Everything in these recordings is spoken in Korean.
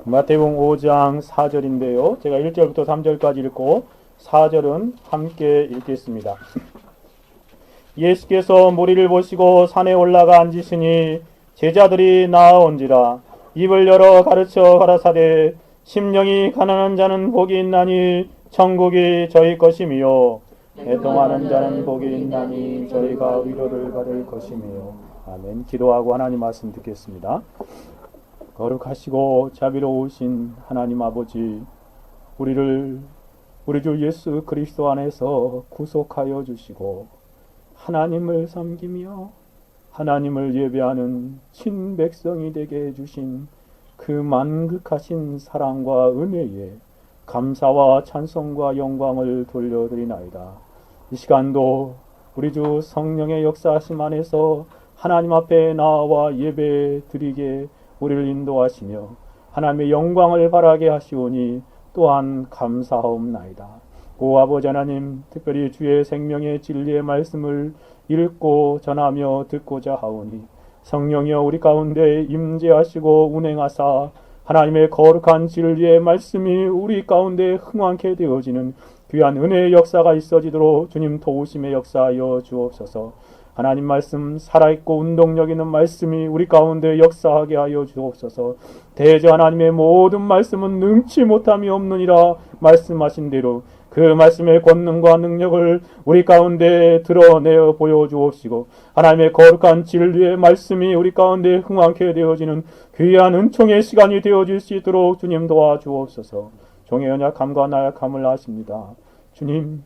마태복음 5장 4절인데요. 제가 1절부터 3절까지 읽고 4절은 함께 읽겠습니다. 예수께서 무리를 보시고 산에 올라가 앉으시니 제자들이 나아온지라. 입을 열어 가르쳐 가라사대 심령이 가난한 자는 복이 있나니 천국이 저희 것이며 애통하는 자는 복이 있나니 저희가 위로를 받을 것이며. 아멘. 기도하고 하나님 말씀 듣겠습니다. 거룩하시고 자비로우신 하나님 아버지, 우리를 우리 주 예수 그리스도 안에서 구속하여 주시고 하나님을 섬기며 하나님을 예배하는 친백성이 되게 해주신 그 만극하신 사랑과 은혜에 감사와 찬송과 영광을 돌려드리나이다. 이 시간도 우리 주 성령의 역사하심 안에서 하나님 앞에 나와 예배 드리게 우리를 인도하시며 하나님의 영광을 바라게 하시오니 또한 감사하옵나이다. 오 아버지 하나님, 특별히 주의 생명의 진리의 말씀을 읽고 전하며 듣고자 하오니 성령이여 우리 가운데 임재하시고 운행하사 하나님의 거룩한 진리의 말씀이 우리 가운데 흥왕케 되어지는 귀한 은혜의 역사가 있어지도록 주님 도우심의 역사하여 주옵소서. 하나님 말씀 살아있고 운동력 있는 말씀이 우리 가운데 역사하게 하여 주옵소서. 대저 하나님의 모든 말씀은 능치 못함이 없느니라 말씀하신 대로 그 말씀의 권능과 능력을 우리 가운데 드러내어 보여주옵시고 하나님의 거룩한 진리의 말씀이 우리 가운데 흥왕케 되어지는 귀한 은총의 시간이 되어질 수 있도록 주님 도와주옵소서. 종의 연약함과 나약함을 아십니다. 주님,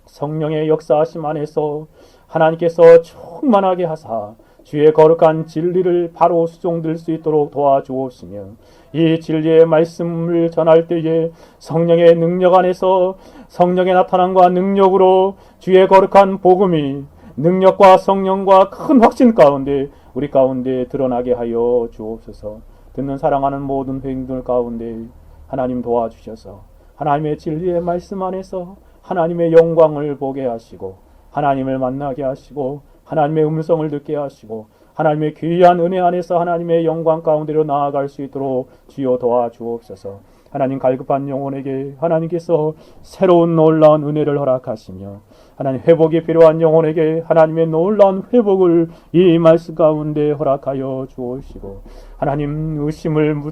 성령의 역사하심 안에서 하나님께서 충만하게 하사 주의 거룩한 진리를 바로 수종들 수 있도록 도와주옵시며 이 진리의 말씀을 전할 때에 성령의 능력 안에서 성령의 나타남과 능력으로 주의 거룩한 복음이 능력과 성령과 큰 확신 가운데 우리 가운데 드러나게 하여 주옵소서. 듣는 사랑하는 모든 회중들 가운데 하나님 도와주셔서 하나님의 진리의 말씀 안에서 하나님의 영광을 보게 하시고 하나님을 만나게 하시고 하나님의 음성을 듣게 하시고 하나님의 귀한 은혜 안에서 하나님의 영광 가운데로 나아갈 수 있도록 주여 도와주옵소서. 하나님 갈급한 영혼에게 하나님께서 새로운 놀라운 은혜를 허락하시며 하나님 회복이 필요한 영혼에게 하나님의 놀라운 회복을 이 말씀 가운데 허락하여 주옵시고 하나님 의심을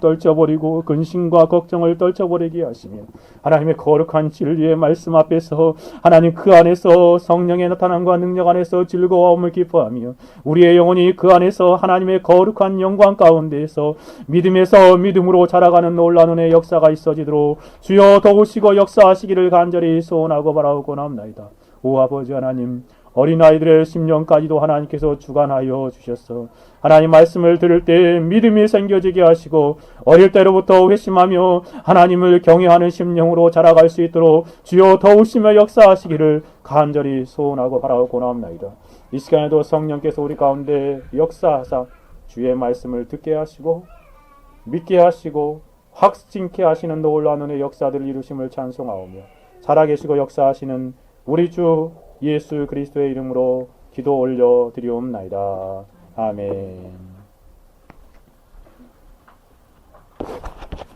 떨쳐버리고 근심과 걱정을 떨쳐버리게 하시며 하나님의 거룩한 진리의 말씀 앞에서 하나님 그 안에서 성령의 나타남과 능력 안에서 즐거움을 기뻐하며 우리의 영혼이 그 안에서 하나님의 거룩한 영광 가운데에서 믿음에서 믿음으로 자라가는 놀라운 은혜의 역사가 있어지도록 주여 도우시고 역사하시기를 간절히 소원하고 바라오고 나옵나이다. 오 아버지 하나님, 어린아이들의 심령까지도 하나님께서 주관하여 주셨어. 하나님 말씀을 들을 때 믿음이 생겨지게 하시고 어릴 때로부터 회심하며 하나님을 경외하는 심령으로 자라갈 수 있도록 주여 도우시며 역사하시기를 간절히 소원하고 바라오고 나옵나이다. 이 시간에도 성령께서 우리 가운데 역사하사 주의 말씀을 듣게 하시고 믿게 하시고 확증케 하시는 놀라운 은혜의 역사들을 이루심을 찬송하오며 살아계시고 역사하시는 우리 주 예수 그리스도의 이름으로 기도 올려 드리옵나이다. 아멘.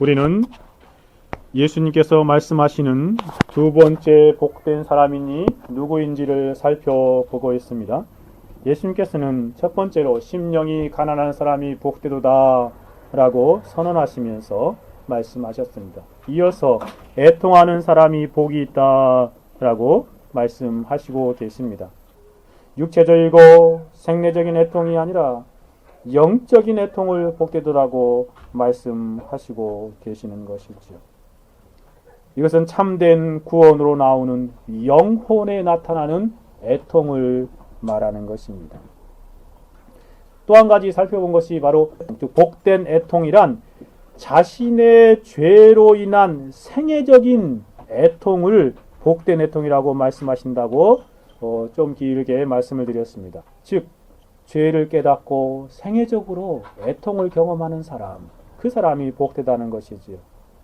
우리는 예수님께서 말씀하시는 두 번째 복된 사람이니 누구인지를 살펴보고 있습니다. 예수님께서는 첫 번째로 심령이 가난한 사람이 복되도다 라고 선언하시면서 말씀하셨습니다. 이어서 애통하는 사람이 복이 있다 라고 말씀하시고 계십니다. 육체적이고 생리적인 애통이 아니라 영적인 애통을 복되도라고 말씀하시고 계시는 것이죠. 이것은 참된 구원으로 나오는 영혼에 나타나는 애통을 말하는 것입니다. 또 한 가지 살펴본 것이 바로 복된 애통이란 자신의 죄로 인한 생애적인 애통을 복된 애통이라고 말씀하신다고 좀 길게 말씀을 드렸습니다. 즉 죄를 깨닫고 생애적으로 애통을 경험하는 사람, 그 사람이 복되다는 것이지요.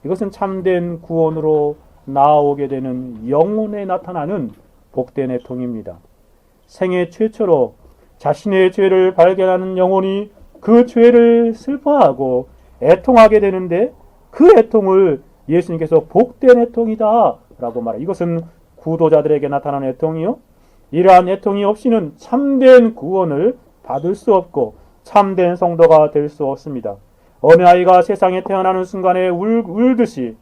이것은 참된 구원으로 나오게 되는 영혼에 나타나는 복된 애통입니다. 생애 최초로 자신의 죄를 발견하는 영혼이 그 죄를 슬퍼하고 애통하게 되는데 그 애통을 예수님께서 복된 애통이다 라고 말해요. 이것은 구도자들에게 나타나는 애통이요. 이러한 애통이 없이는 참된 구원을 받을 수 없고 참된 성도가 될 수 없습니다. 어느 아이가 세상에 태어나는 순간에 울듯이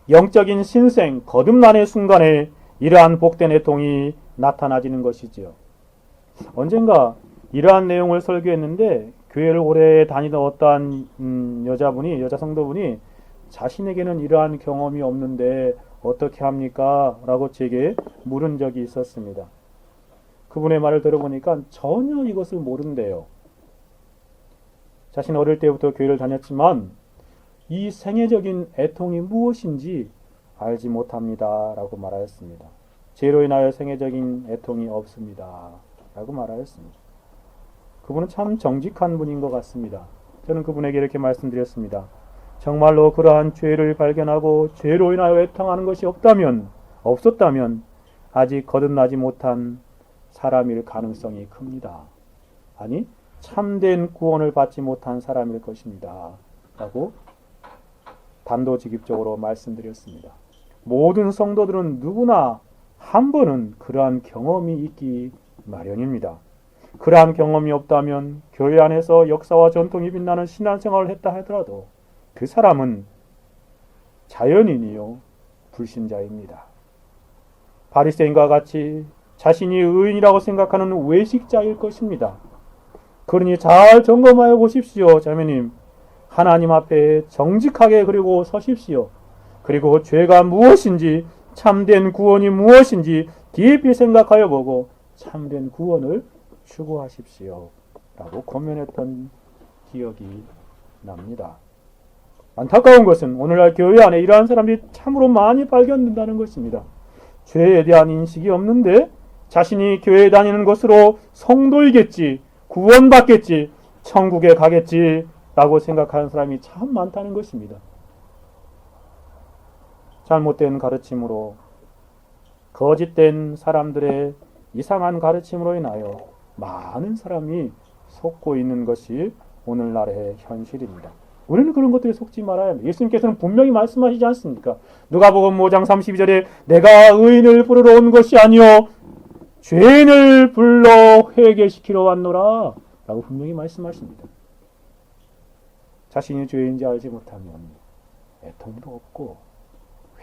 영적인 신생, 거듭남의 순간에 이러한 복된 애통이 나타나지는 것이지요. 언젠가 이러한 내용을 설교했는데 교회를 오래 다니던 어떠한 여자 성도분이 자신에게는 이러한 경험이 없는데 어떻게 합니까? 라고 제게 물은 적이 있었습니다. 그분의 말을 들어보니까 전혀 이것을 모른대요. 자신 어릴 때부터 교회를 다녔지만 이 생애적인 애통이 무엇인지 알지 못합니다. 라고 말하였습니다. 죄로 인하여 생애적인 애통이 없습니다. 라고 말하였습니다. 그분은 참 정직한 분인 것 같습니다. 저는 그분에게 이렇게 말씀드렸습니다. 정말로 그러한 죄를 발견하고 죄로 인하여 애통하는 것이 없었다면 아직 거듭나지 못한 사람일 가능성이 큽니다. 아니, 참된 구원을 받지 못한 사람일 것입니다. 라고 단도직입적으로 말씀드렸습니다. 모든 성도들은 누구나 한 번은 그러한 경험이 있기 마련입니다. 그러한 경험이 없다면 교회 안에서 역사와 전통이 빛나는 신앙생활을 했다 하더라도 그 사람은 자연인이요 불신자입니다. 바리새인과 같이 자신이 의인이라고 생각하는 외식자일 것입니다. 그러니 잘 점검하여 보십시오. 자매님, 하나님 앞에 정직하게 그리고 서십시오. 그리고 죄가 무엇인지 참된 구원이 무엇인지 깊이 생각하여 보고 참된 구원을 추구하십시오. 라고 권면했던 기억이 납니다. 안타까운 것은 오늘날 교회 안에 이러한 사람들이 참으로 많이 발견된다는 것입니다. 죄에 대한 인식이 없는데 자신이 교회에 다니는 것으로 성도이겠지, 구원받겠지, 천국에 가겠지 라고 생각하는 사람이 참 많다는 것입니다. 잘못된 가르침으로, 거짓된 사람들의 이상한 가르침으로 인하여 많은 사람이 속고 있는 것이 오늘날의 현실입니다. 우리는 그런 것들에 속지 말아야 합니다. 예수님께서는 분명히 말씀하시지 않습니까? 누가복음 5장 32절에 내가 의인을 부르러 온 것이 아니요 죄인을 불러 회개시키러 왔노라 라고 분명히 말씀하십니다. 자신이 죄인지 알지 못하면 애통도 없고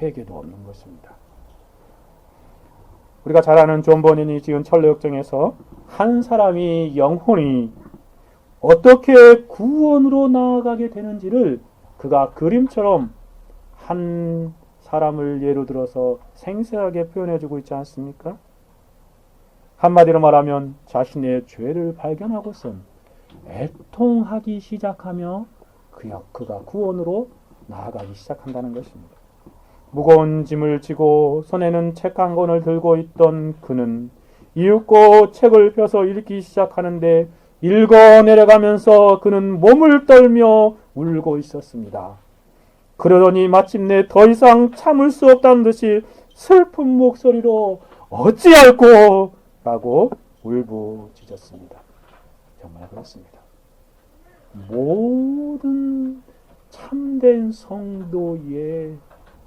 회개도 없는 것입니다. 우리가 잘 아는 존 버닌이 지은 철로역정에서 한 사람이 영혼이 어떻게 구원으로 나아가게 되는지를 그가 그림처럼 한 사람을 예로 들어서 생생하게 표현해주고 있지 않습니까? 한마디로 말하면 자신의 죄를 발견하고선 애통하기 시작하며 그가 구원으로 나아가기 시작한다는 것입니다. 무거운 짐을 지고 손에는 책 한 권을 들고 있던 그는 이윽고 책을 펴서 읽기 시작하는데 읽어 내려가면서 그는 몸을 떨며 울고 있었습니다. 그러더니 마침내 더 이상 참을 수 없다는 듯이 슬픈 목소리로 어찌할꼬 라고 울부짖었습니다. 정말 그렇습니다. 모든 참된 성도의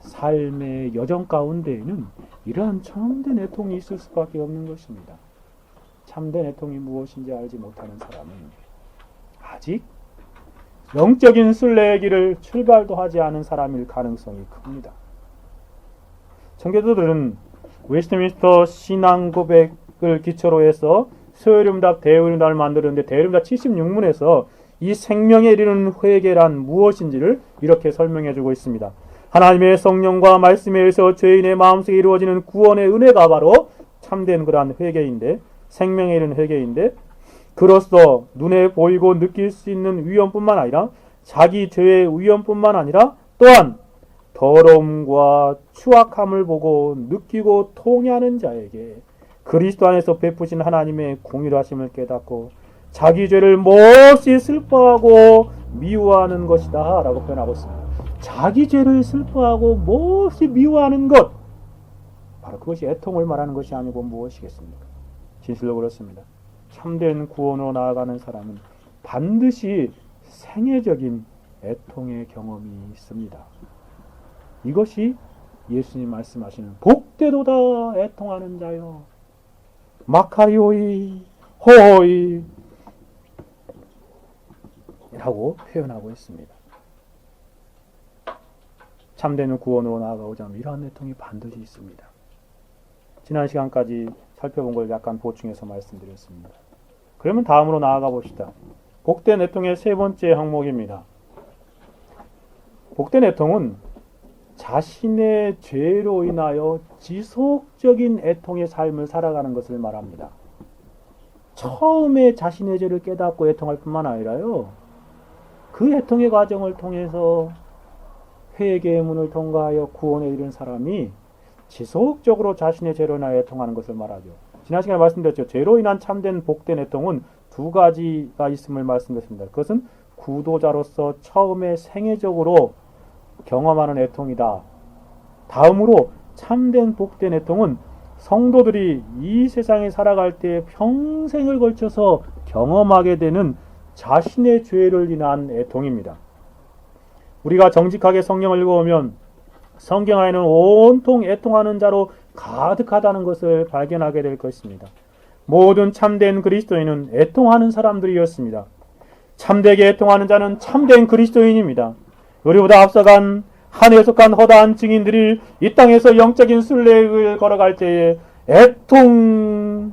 삶의 여정 가운데에는 이러한 참된 애통이 있을 수밖에 없는 것입니다. 참된 애통이 무엇인지 알지 못하는 사람은 아직 영적인 순례의 길을 출발도 하지 않은 사람일 가능성이 큽니다. 청교도들은 웨스트민스터 신앙 고백을 기초로 해서 서열음답, 대의음답을 만들었는데 대의음답 76문에서 이 생명에 이르는 회개란 무엇인지를 이렇게 설명해주고 있습니다. 하나님의 성령과 말씀에 의해서 죄인의 마음속에 이루어지는 구원의 은혜가 바로 참된 그러한 회개인데, 생명에 이르는 회개인데, 그로써 눈에 보이고 느낄 수 있는 위험뿐만 아니라 자기 죄의 위험뿐만 아니라 또한 더러움과 추악함을 보고 느끼고 통회하는 자에게 그리스도 안에서 베푸신 하나님의 공의하심을 깨닫고 자기 죄를 몹시 슬퍼하고 미워하는 것이다 라고 표현하고 있습니다. 자기 죄를 슬퍼하고 몹시 미워하는 것, 바로 그것이 애통을 말하는 것이 아니고 무엇이겠습니까? 진실로 그렇습니다. 참된 구원으로 나아가는 사람은 반드시 생애적인 애통의 경험이 있습니다. 이것이 예수님 말씀하시는 복되도다 애통하는 자여 마카리오이 호이 라고 표현하고 있습니다. 참된 구원으로 나아가고자 하면 이러한 애통이 반드시 있습니다. 지난 시간까지 살펴본 걸 약간 보충해서 말씀드렸습니다. 그러면 다음으로 나아가 봅시다. 복된 애통의 세 번째 항목입니다. 복된 애통은 자신의 죄로 인하여 지속적인 애통의 삶을 살아가는 것을 말합니다. 처음에 자신의 죄를 깨닫고 애통할 뿐만 아니라요, 그 애통의 과정을 통해서 회개의 문을 통과하여 구원에 이른 사람이 지속적으로 자신의 죄로 인하여 애통하는 것을 말하죠. 지난 시간에 말씀드렸죠. 죄로 인한 참된 복된 애통은 두 가지가 있음을 말씀드렸습니다. 그것은 구도자로서 처음에 생애적으로 경험하는 애통이다. 다음으로 참된 복된 애통은 성도들이 이 세상에 살아갈 때 평생을 걸쳐서 경험하게 되는 자신의 죄를 인한 애통입니다. 우리가 정직하게 성경을 읽어보면 성경 안에는 온통 애통하는 자로 가득하다는 것을 발견하게 될 것입니다. 모든 참된 그리스도인은 애통하는 사람들이었습니다. 참되게 애통하는 자는 참된 그리스도인입니다. 우리보다 앞서간 한해에 속한 허다한 증인들이 이 땅에서 영적인 순례를 걸어갈 때에 애통하며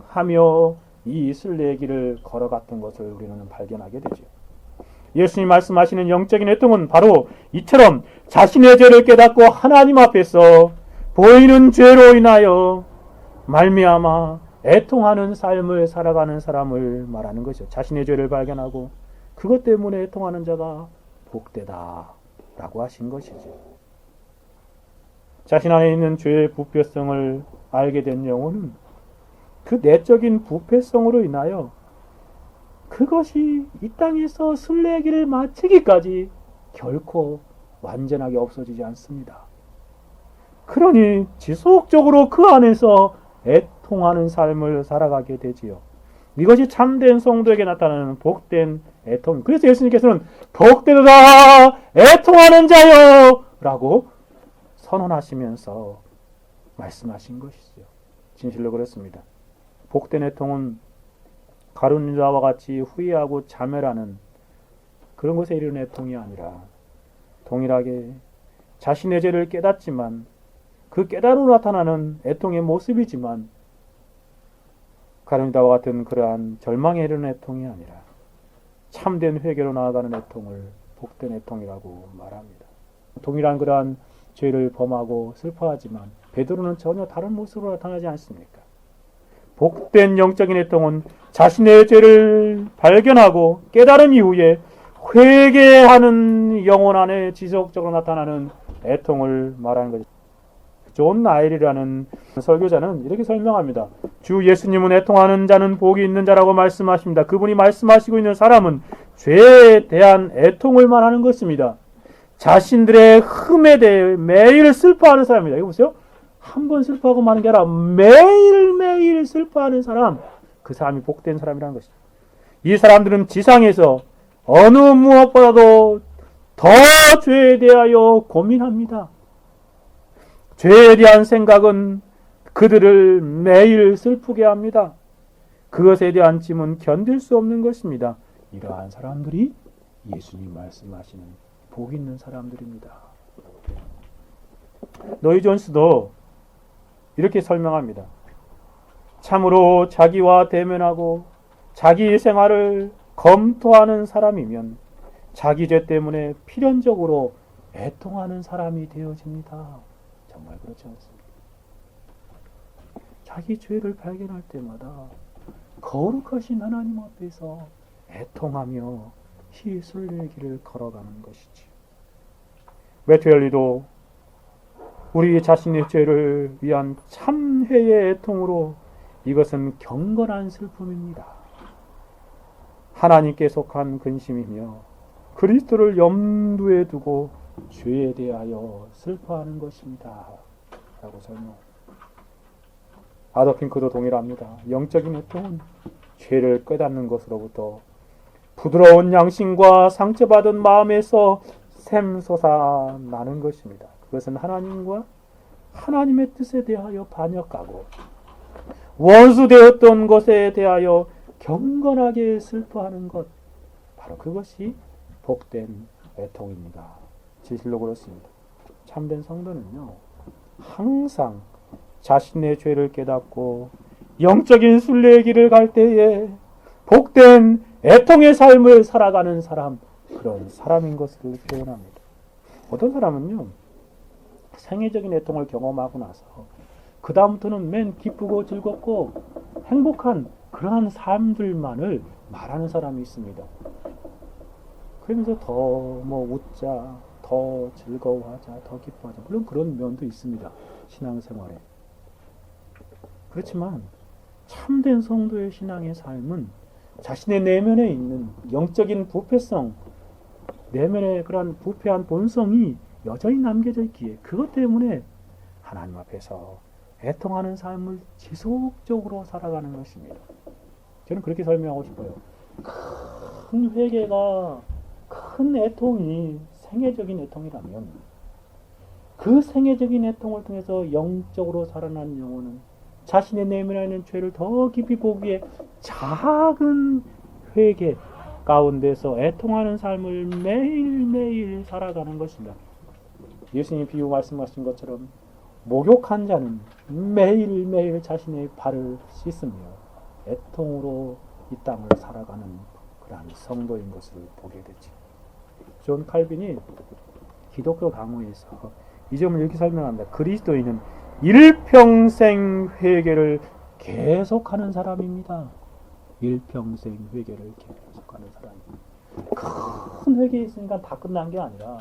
이 순례의 길을 걸어갔던 것을 우리는 발견하게 되죠. 예수님 말씀하시는 영적인 애통은 바로 이처럼 자신의 죄를 깨닫고 하나님 앞에서 보이는 죄로 인하여 말미암아 애통하는 삶을 살아가는 사람을 말하는 것이죠. 자신의 죄를 발견하고 그것 때문에 애통하는 자가 복되다 라고 하신 것이죠. 자신 안에 있는 죄의 부패성을 알게 된 영혼은 그 내적인 부패성으로 인하여 그것이 이 땅에서 순례의 길을 마치기까지 결코 완전하게 없어지지 않습니다. 그러니 지속적으로 그 안에서 애통하는 삶을 살아가게 되지요. 이것이 참된 성도에게 나타나는 복된 애통. 그래서 예수님께서는 복되도다 애통하는 자여 라고 선언하시면서 말씀하신 것이죠. 진실로 그렇습니다. 복된 애통은 가룟 유다와 같이 후회하고 자멸하는 그런 것에 이르는 애통이 아니라 동일하게 자신의 죄를 깨닫지만 그 깨달음으로 나타나는 애통의 모습이지만 가룟 유다와 같은 그러한 절망에 이르는 애통이 아니라 참된 회개로 나아가는 애통을 복된 애통이라고 말합니다. 동일한 그러한 죄를 범하고 슬퍼하지만 베드로는 전혀 다른 모습으로 나타나지 않습니까? 복된 영적인 애통은 자신의 죄를 발견하고 깨달은 이후에 회개하는 영혼 안에 지속적으로 나타나는 애통을 말하는 것입니다. 존 나일이라는 설교자는 이렇게 설명합니다. 주 예수님은 애통하는 자는 복이 있는 자라고 말씀하십니다. 그분이 말씀하시고 있는 사람은 죄에 대한 애통을 말하는 것입니다. 자신들의 흠에 대해 매일 슬퍼하는 사람입니다. 이거 보세요. 한 번 슬퍼하고 마는 게 아니라 매일매일 슬퍼하는 사람, 그 사람이 복된 사람이라는 것이죠. 이 사람들은 지상에서 어느 무엇보다도 더 죄에 대하여 고민합니다. 죄에 대한 생각은 그들을 매일 슬프게 합니다. 그것에 대한 짐은 견딜 수 없는 것입니다. 이러한 사람들이 예수님 말씀하시는 복 있는 사람들입니다. 노이 존스도 이렇게 설명합니다. 참으로 자기와 대면하고 자기 생활을 검토하는 사람이면 자기 죄 때문에 필연적으로 애통하는 사람이 되어집니다. 정말 그렇지 않습니까? 자기 죄를 발견할 때마다 거룩하신 하나님 앞에서 애통하며 희순례의 길을 걸어가는 것이지. 매트엘리도 우리 자신의 죄를 위한 참회의 애통으로 이것은 경건한 슬픔입니다. 하나님께 속한 근심이며 그리스도를 염두에 두고 죄에 대하여 슬퍼하는 것입니다. 라고 설명합니다. 아더 핑크도 동일합니다. 영적인 애통은 죄를 깨닫는 것으로부터 부드러운 양심과 상처받은 마음에서 샘솟아 나는 것입니다. 그것은 하나님의 뜻에 대하여 반역하고 원수되었던 것에 대하여 경건하게 슬퍼하는 것, 바로 그것이 복된 애통입니다. 진실로 그렇습니다. 참된 성도는요, 항상 자신의 죄를 깨닫고 영적인 순례의 길을 갈 때에 복된 애통의 삶을 살아가는 사람, 그런 사람인 것을 표현합니다. 어떤 사람은요, 생애적인 애통을 경험하고 나서 그 다음부터는 맨 기쁘고 즐겁고 행복한 그러한 삶들만을 말하는 사람이 있습니다. 그러면서 더 웃자, 더 즐거워하자, 더 기뻐하자. 물론 그런 면도 있습니다. 신앙생활에. 그렇지만 참된 성도의 신앙의 삶은 자신의 내면에 있는 영적인 부패성, 내면의 그런 부패한 본성이 여전히 남겨져 있기에 그것 때문에 하나님 앞에서 애통하는 삶을 지속적으로 살아가는 것입니다. 저는 그렇게 설명하고 싶어요. 큰 회개가, 큰 애통이 생애적인 애통이라면 그 생애적인 애통을 통해서 영적으로 살아난 영혼은 자신의 내면에 있는 죄를 더 깊이 보기에 작은 회개 가운데서 애통하는 삶을 매일매일 살아가는 것입니다. 예수님이 비유 말씀하신 것처럼 목욕한 자는 매일매일 자신의 발을 씻으며 애통으로 이 땅을 살아가는 그러한 성도인 것을 보게 되죠. 존 칼빈이 기독교 강의에서 이 점을 이렇게 설명합니다. 그리스도인은 일평생 회개를 계속하는 사람입니다. 일평생 회개를 계속하는 사람입니다. 큰 회개 있으니까 다 끝난 게 아니라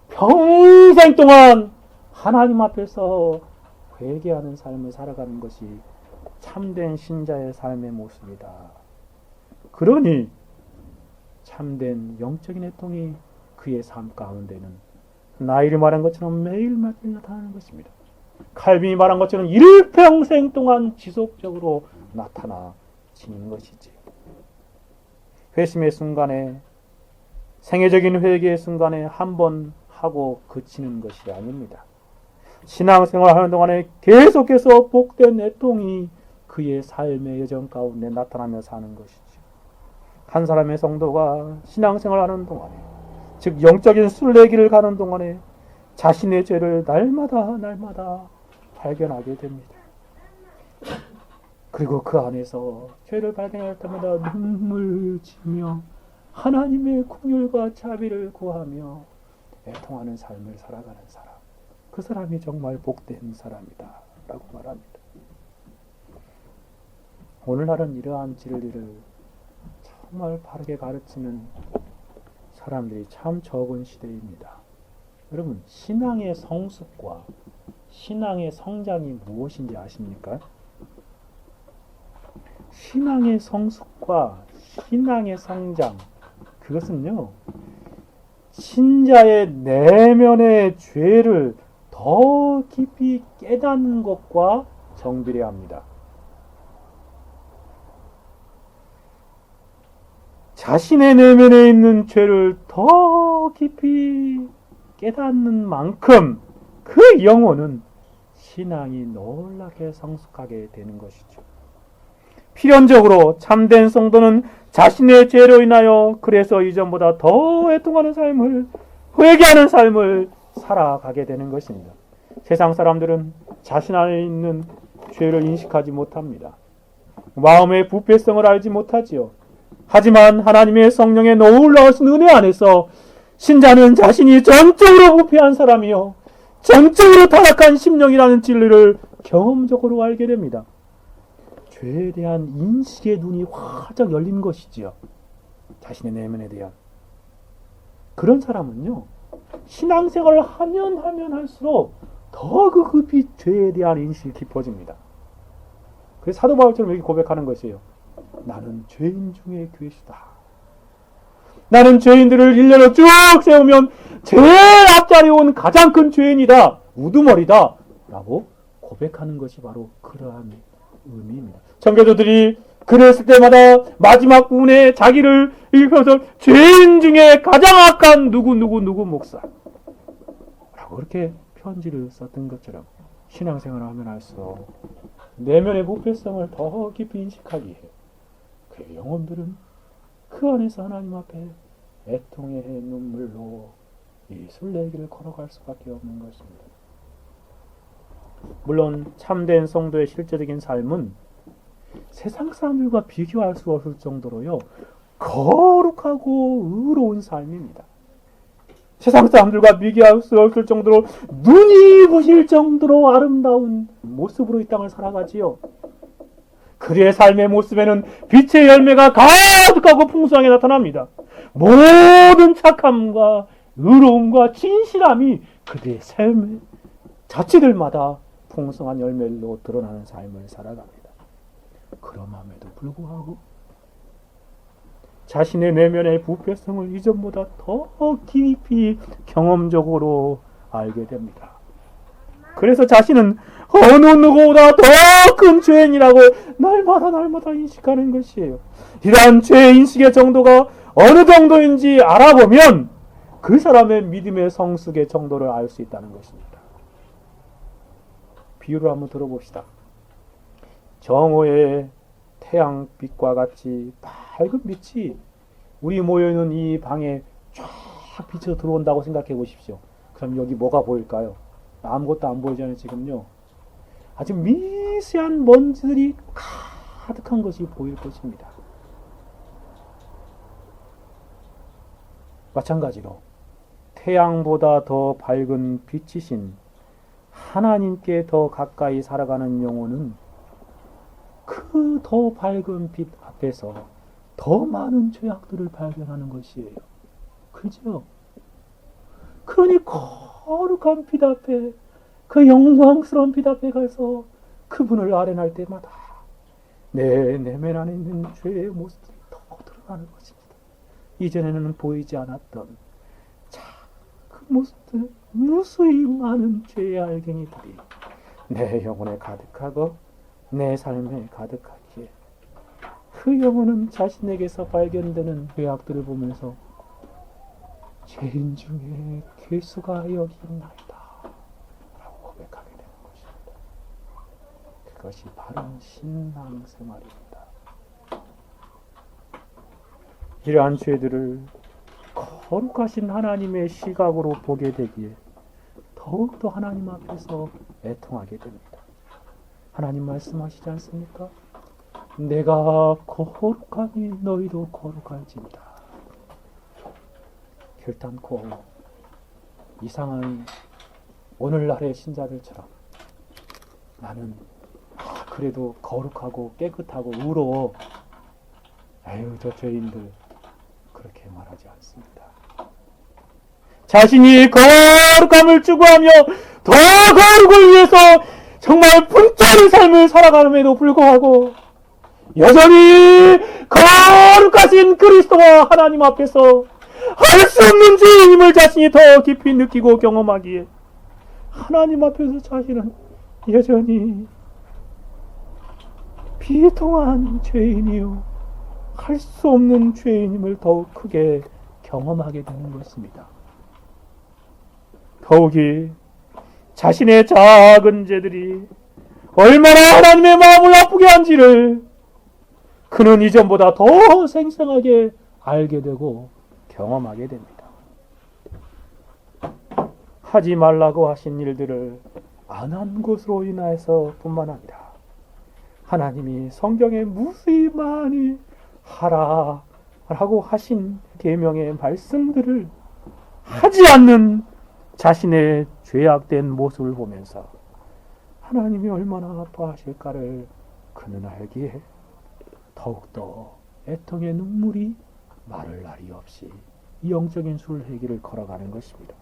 평생 동안 하나님 앞에서 회개하는 삶을 살아가는 것이 참된 신자의 삶의 모습이다. 그러니 참된 영적인 애통이 그의 삶 가운데는 나이를 말한 것처럼 매일매일 나타나는 것입니다. 칼빈이 말한 것처럼 일평생 동안 지속적으로 나타나지는 것이지. 회심의 순간에, 생애적인 회개의 순간에 한 번 하고 그치는 것이 아닙니다. 신앙생활하는 동안에 계속해서 복된 애통이 그의 삶의 여정 가운데 나타나며 사는 것이죠. 한 사람의 성도가 신앙생활하는 동안에, 즉 영적인 순례길을 가는 동안에 자신의 죄를 날마다 발견하게 됩니다. 그리고 그 안에서 죄를 발견할 때마다 눈물 지며 하나님의 긍휼과 자비를 구하며 애통하는 삶을 살아가는 사람, 그 사람이 정말 복된 사람이다 라고 말합니다. 오늘날은 이러한 진리를 정말 바르게 가르치는 사람들이 참 적은 시대입니다. 여러분, 신앙의 성숙과 신앙의 성장이 무엇인지 아십니까? 신앙의 성숙과 신앙의 성장, 그것은요, 신자의 내면의 죄를 더 깊이 깨닫는 것과 정비례합니다. 자신의 내면에 있는 죄를 더 깊이 깨닫는 만큼 그 영혼은 신앙이 놀랍게 성숙하게 되는 것이죠. 필연적으로 참된 성도는 자신의 죄로 인하여 그래서 이전보다 더 애통하는 삶을, 회개하는 삶을 살아가게 되는 것입니다. 세상 사람들은 자신 안에 있는 죄를 인식하지 못합니다. 마음의 부패성을 알지 못하지요. 하지만 하나님의 성령의 놀라우신 은혜 안에서 신자는 자신이 전적으로 부패한 사람이요, 전적으로 타락한 심령이라는 진리를 경험적으로 알게 됩니다. 죄에 대한 인식의 눈이 활짝 열린 것이지요. 자신의 내면에 대한. 그런 사람은요, 신앙생활을 하면 할수록 더 급히 죄에 대한 인식이 깊어집니다. 그래서 사도 바울처럼 이렇게 고백하는 것이에요. 나는 죄인 중에 괴수다. 나는 죄인들을 일렬로 쭉 세우면 제일 앞자리에 온 가장 큰 죄인이다. 우두머리다. 라고 고백하는 것이 바로 그러한 의미입니다. 청교도들이 그랬을 때마다 마지막 부분에 자기를 읽어서 죄인 중에 가장 악한 누구 목사 라고 그렇게 편지를 썼던 것처럼 신앙생활을 하면 할수록 내면의 부패성을 더 깊이 인식하기에 그의 영혼들은 그 안에서 하나님 앞에 애통의 눈물로 이 순례길을 걸어갈 수밖에 없는 것입니다. 물론 참된 성도의 실제적인 삶은 세상 사람들과 비교할 수 없을 정도로요 거룩하고 의로운 삶입니다. 세상 사람들과 비교할 수 없을 정도로 눈이 부실 정도로 아름다운 모습으로 이 땅을 살아가지요. 그의 삶의 모습에는 빛의 열매가 가득하고 풍성하게 나타납니다. 모든 착함과 의로움과 진실함이 그의 삶의 자체들마다 풍성한 열매로 드러나는 삶을 살아갑니다. 그럼에도 불구하고 자신의 내면의 부패성을 이전보다 더 깊이 경험적으로 알게 됩니다. 그래서 자신은 어느 누구보다 더 큰 죄인이라고 날마다 인식하는 것이에요. 이러한 죄인식의 정도가 어느 정도인지 알아보면 그 사람의 믿음의 성숙의 정도를 알 수 있다는 것입니다. 비유를 한번 들어봅시다. 정오의 태양빛과 같이 밝은 빛이 우리 모여있는 이 방에 쫙 비쳐 들어온다고 생각해 보십시오. 그럼 여기 뭐가 보일까요? 아무것도 안 보이잖아요. 지금요. 아주 미세한 먼지들이 가득한 것이 보일 것입니다. 마찬가지로 태양보다 더 밝은 빛이신 하나님께 더 가까이 살아가는 영혼은 그 더 밝은 빛 앞에서 더 많은 죄악들을 발견하는 것이에요. 그죠? 그러니 거룩한 빛 앞에, 그 영광스러운 빛 앞에 가서 그분을 아련할 때마다 내 내면 안에 있는 죄의 모습이 더 드러나는 것입니다. 이전에는 보이지 않았던 그 모습들, 무수히 많은 죄의 알갱이들이 내 영혼에 가득하고 내 삶에 가득하기에 그 영혼은 자신에게서 발견되는 죄악들을 보면서 죄인 중에 괴수가 여기 있나이다 라고 고백하게 되는 것입니다. 그것이 바른 신앙생활입니다. 이러한 죄들을 거룩하신 하나님의 시각으로 보게 되기에 더욱더 하나님 앞에서 애통하게 됩니다. 하나님 말씀하시지 않습니까? 내가 거룩하니 너희도 거룩할지니라. 결단코 이상한 오늘날의 신자들처럼 나는 그래도 거룩하고 깨끗하고 의로워, 아유 저 죄인들, 그렇게 말하지 않습니다. 자신이 거룩함을 추구하며 더 거룩을 위해서 정말 분짜는 삶을 살아감에도 불구하고 여전히 거룩하신 그리스도와 하나님 앞에서 할 수 없는 죄인임을 자신이 더 깊이 느끼고 경험하기에 하나님 앞에서 자신은 여전히 비통한 죄인이요 할 수 없는 죄인임을 더욱 크게 경험하게 되는 것입니다. 더욱이 자신의 작은 죄들이 얼마나 하나님의 마음을 아프게 한지를 그는 이전보다 더 생생하게 알게 되고 경험하게 됩니다. 하지 말라고 하신 일들을 안 한 것으로 인하여서 뿐만 아니라 하나님이 성경에 무수히 많이 하라 라고 하신 계명의 말씀들을 하지 않는 자신의 죄악된 모습을 보면서 하나님이 얼마나 아파하실까를 그는 알기에 더욱더 애통의 눈물이 마를 날이 없이 이 영적인 순례길을 걸어가는 것입니다.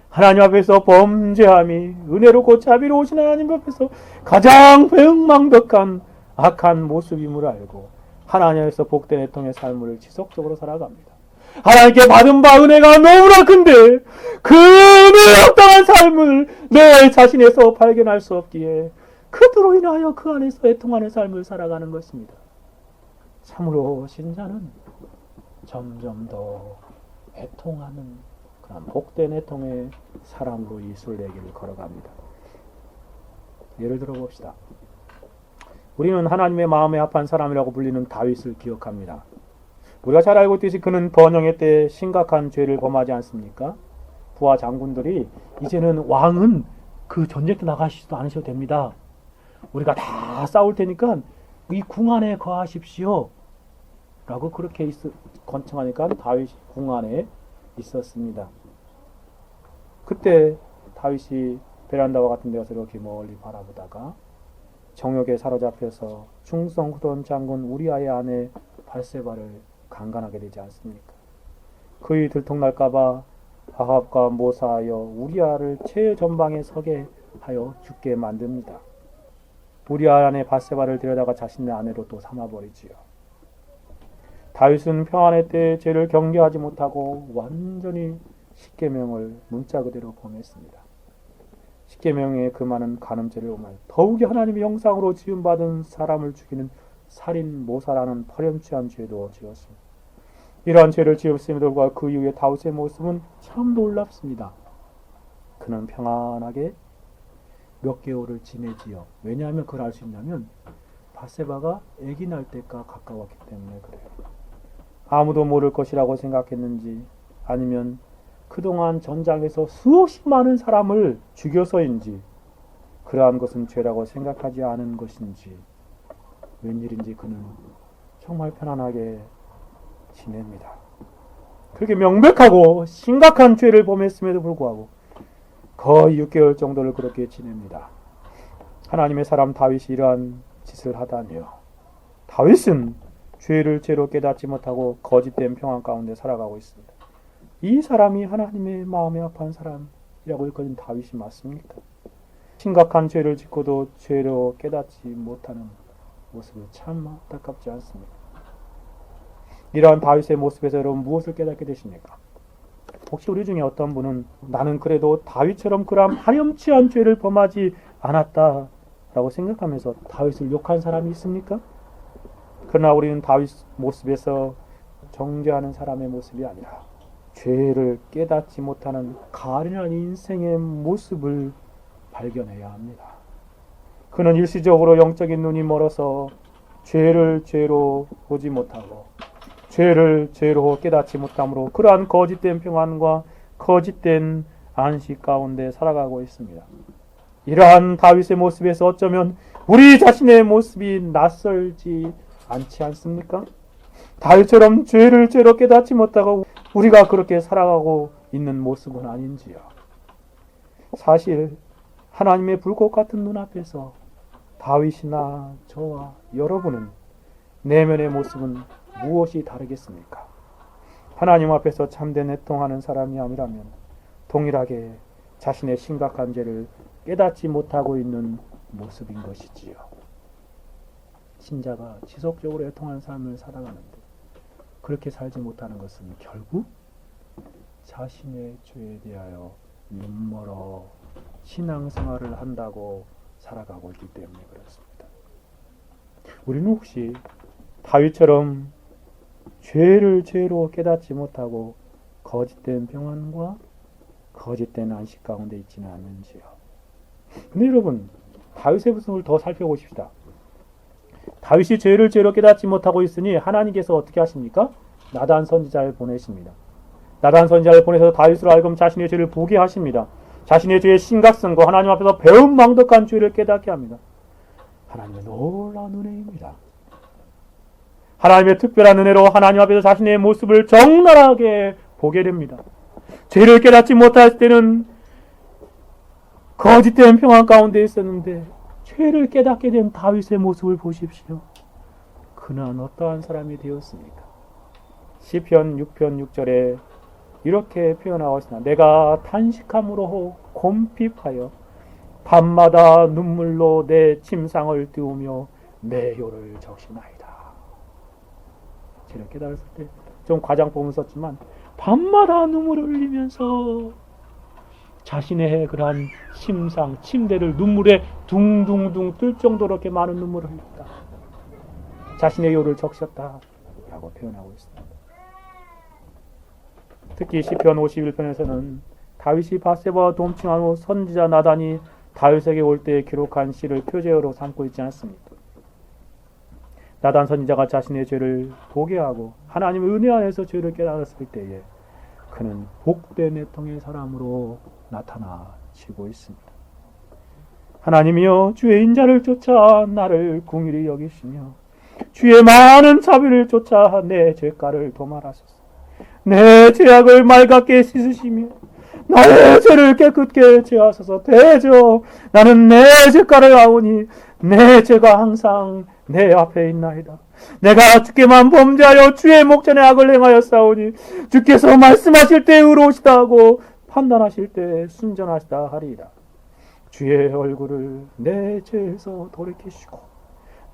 하나님 앞에서 범죄함이 은혜롭고 자비로우신 하나님 앞에서 가장 배은망덕한 악한 모습임을 알고 하나님에서 복된 애통의 삶을 지속적으로 살아갑니다. 하나님께 받은 바 은혜가 너무나 큰데 그 은혜에 합당한 삶을 내 자신에서 발견할 수 없기에 그들로 인하여 그 안에서 애통하는 삶을 살아가는 것입니다. 참으로 신자는 점점 더 애통하는 그런 복된 애통의 사람으로 이 순례길을 걸어갑니다. 예를 들어 봅시다. 우리는 하나님의 마음에 합한 사람이라고 불리는 다윗을 기억합니다. 우리가 잘 알고 있듯이 그는 번영의 때에 심각한 죄를 범하지 않습니까? 부하 장군들이 이제는 왕은 그 전쟁 때 나가시지도 않으셔도 됩니다. 우리가 다 싸울 테니까 이 궁 안에 거하십시오. 라고 그렇게 권청하니까 다윗이 궁 안에 있었습니다. 그때 다윗이 베란다와 같은 데서 이렇게 멀리 바라보다가 정욕에 사로잡혀서 충성스러운 장군 우리아의 아내 발세바를 강간하게 되지 않습니까? 그의 들통날까봐 아합과 모사하여 우리아를 최전방에 서게 하여 죽게 만듭니다. 우리아 아내 바세바를 데려다가 자신의 아내로 또 삼아버리지요. 다윗은 평안의 때에 죄를 경계하지 못하고 완전히 십계명을 문자 그대로 범했습니다. 십계명의 그 많은 간음죄를 오며 더욱이 하나님의 형상으로 지음받은 사람을 죽이는 살인 모사라는 파렴치한 죄도 지었습니다. 이러한 죄를 지었음에도 불구하고 그 이후에 다윗의 모습은 참 놀랍습니다. 그는 평안하게 몇 개월을 지내지요. 왜냐하면 그걸 알 수 있냐면 바세바가 아기 낳을 때가 가까웠기 때문에 그래요. 아무도 모를 것이라고 생각했는지 아니면 그동안 전장에서 수없이 많은 사람을 죽여서인지 그러한 것은 죄라고 생각하지 않은 것인지 웬일인지 그는 정말 편안하게 지냅니다. 그렇게 명백하고 심각한 죄를 범했음에도 불구하고 거의 6개월 정도를 그렇게 지냅니다. 하나님의 사람 다윗이 이러한 짓을 하다니요. 다윗은 죄를 죄로 깨닫지 못하고 거짓된 평안 가운데 살아가고 있습니다. 이 사람이 하나님의 마음에 합한 사람이라고 일컬은 다윗이 맞습니까? 심각한 죄를 짓고도 죄로 깨닫지 못하는 모습이 참 안타깝지 않습니까? 이러한 다윗의 모습에서 여러분 무엇을 깨닫게 되십니까? 혹시 우리 중에 어떤 분은 나는 그래도 다윗처럼 그러한 파렴치한 죄를 범하지 않았다라고 생각하면서 다윗을 욕한 사람이 있습니까? 그러나 우리는 다윗 모습에서 정죄하는 사람의 모습이 아니라 죄를 깨닫지 못하는 가련한 인생의 모습을 발견해야 합니다. 그는 일시적으로 영적인 눈이 멀어서 죄를 죄로 보지 못하고 죄를 죄로 깨닫지 못함으로 그러한 거짓된 평안과 거짓된 안식 가운데 살아가고 있습니다. 이러한 다윗의 모습에서 어쩌면 우리 자신의 모습이 낯설지 않지 않습니까? 다윗처럼 죄를 죄로 깨닫지 못하고 우리가 그렇게 살아가고 있는 모습은 아닌지요. 사실 하나님의 불꽃 같은 눈앞에서 다윗이나 저와 여러분은 내면의 모습은 무엇이 다르겠습니까? 하나님 앞에서 참된 애통하는 사람이 아니라면 동일하게 자신의 심각한 죄를 깨닫지 못하고 있는 모습인 것이지요. 신자가 지속적으로 애통하는 삶을 살아가는데 그렇게 살지 못하는 것은 결국 자신의 죄에 대하여 눈멀어 신앙생활을 한다고 살아가고 있기 때문에 그렇습니다. 우리는 혹시 다윗처럼 죄를 죄로 깨닫지 못하고 거짓된 평안과 거짓된 안식 가운데 있지는 않는지요. 근데 여러분 다윗의 모습을 더 살펴보십시다. 다윗이 죄를 죄로 깨닫지 못하고 있으니 하나님께서 어떻게 하십니까? 나단 선지자를 보내십니다. 나단 선지자를 보내서 다윗으로 하여금 자신의 죄를 보게 하십니다. 자신의 죄의 심각성과 하나님 앞에서 배은망덕한 죄를 깨닫게 합니다. 하나님의 놀라운 은혜입니다. 하나님의 특별한 은혜로 하나님 앞에서 자신의 모습을 적나라하게 보게 됩니다. 죄를 깨닫지 못할 때는 거짓된 평안 가운데 있었는데 죄를 깨닫게 된 다윗의 모습을 보십시오. 그는 어떠한 사람이 되었습니까? 시편 6편 6절에 이렇게 표현하고 있습니다. 내가 탄식함으로 곰핍하여 밤마다 눈물로 내 침상을 띄우며 내 혀를 적시나이다. 죄를 깨달았을 때 좀 과장법을 썼지만 밤마다 눈물을 흘리면서 자신의 그러한 침상, 침대를 눈물에 둥둥둥 뜰 정도로 이렇게 많은 눈물을 흘렸다. 자신의 요를 적셨다 라고 표현하고 있습니다. 특히 시편 51편에서는 다윗이 밧세바와 동침한 후 선지자 나단이 다윗에게 올 때 기록한 시를 표제어로 삼고 있지 않습니까? 나단 선지자가 자신의 죄를 보게 하고 하나님의 은혜 안에서 죄를 깨달았을 때에 그는 복된 애통의 사람으로 나타나시고 있습니다. 하나님이여 주의 인자를 쫓아 나를 긍휼히 여기시며 주의 많은 자비를 쫓아 내 죄가를 도말하소서. 내 죄악을 맑게 씻으시며 나의 죄를 깨끗게 제하소서. 대저 나는 내 죄가를 아오니 내 죄가 항상 내 앞에 있나이다. 내가 주께만 범죄하여 주의 목전에 악을 행하여 싸우니 주께서 말씀하실 때 의로우시다 하고 판단하실 때 순전하시다 하리이다. 주의 얼굴을 내 죄에서 돌이키시고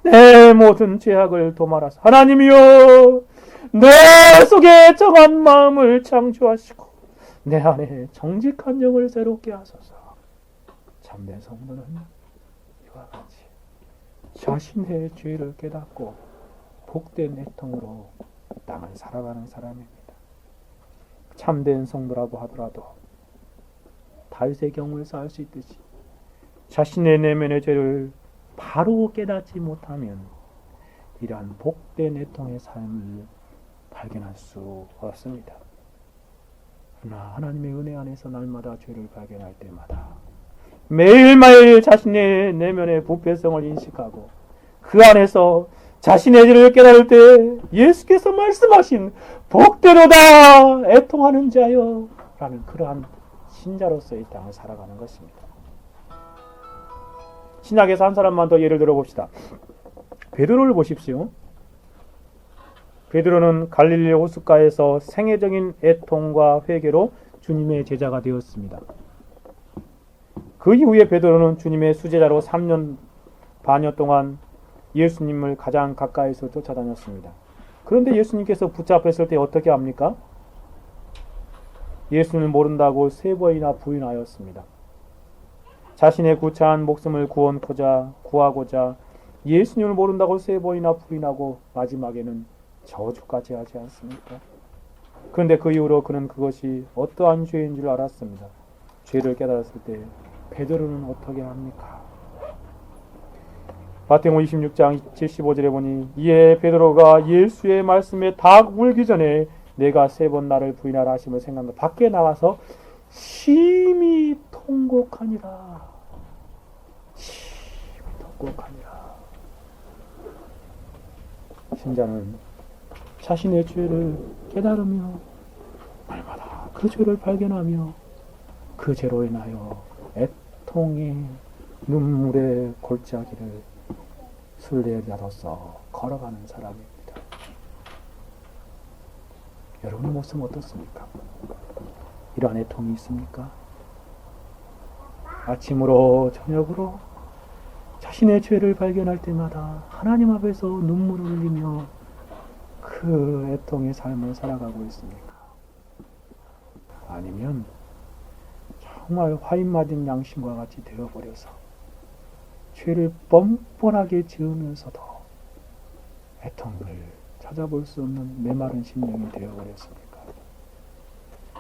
내 모든 죄악을 도말하사 하나님이여 내 속에 정한 마음을 창조하시고 내 안에 정직한 영을 새롭게 하소서. 참된 성도는 이와 같이 자신의 죄를 깨닫고 복된 애통으로 땅을 살아가는 사람입니다. 참된 성도라고 하더라도 다윗의 경우에서 알 수 있듯이 자신의 내면의 죄를 바로 깨닫지 못하면 이러한 복된 애통의 삶을 발견할 수 없습니다. 그러나 하나님의 은혜 안에서 날마다 죄를 발견할 때마다 매일매일 자신의 내면의 부패성을 인식하고 그 안에서 자신의 죄를 깨달을 때 예수께서 말씀하신 복되로다 애통하는 자여 라는 그러한 신자로서 이 땅을 살아가는 것입니다. 신약에서 한 사람만 더 예를 들어봅시다. 베드로를 보십시오. 베드로는 갈릴리 호숫가에서 생애적인 애통과 회개로 주님의 제자가 되었습니다. 그 이후에 베드로는 주님의 수제자로 3년 반여 동안 예수님을 가장 가까이서 쫓아다녔습니다. 그런데 예수님께서 붙잡혔을 때 어떻게 합니까? 예수님을 모른다고 3번이나 부인하였습니다. 자신의 구차한 목숨을 구하고자 예수님을 모른다고 3번이나 부인하고 마지막에는 저주까지 하지 않습니까? 그런데 그 이후로 그는 그것이 어떠한 죄인 줄 알았습니다. 죄를 깨달았을 때 베드로는 어떻게 합니까? 마태복음 26장 75절에 보니 이에 베드로가 예수의 말씀에 닭 울기 전에 내가 3번 나를 부인하라 하심을 생각나 밖에 나와서 심히 통곡하니라. 심히 통곡하니라. 신자는 자신의 죄를 깨달으며 날마다 그 죄를 발견하며 그 죄로 인하여 애통의 눈물의 골짜기를 순례자로서 걸어가는 사람입니다. 여러분의 모습은 어떻습니까? 이러한 애통이 있습니까? 아침으로 저녁으로 자신의 죄를 발견할 때마다 하나님 앞에서 눈물을 흘리며 그 애통의 삶을 살아가고 있습니까? 아니면 정말 화인맞은 양심과 같이 되어버려서 죄를 뻔뻔하게 지으면서도 애통을 찾아볼 수 없는 메마른 심령이 되어버렸습니까?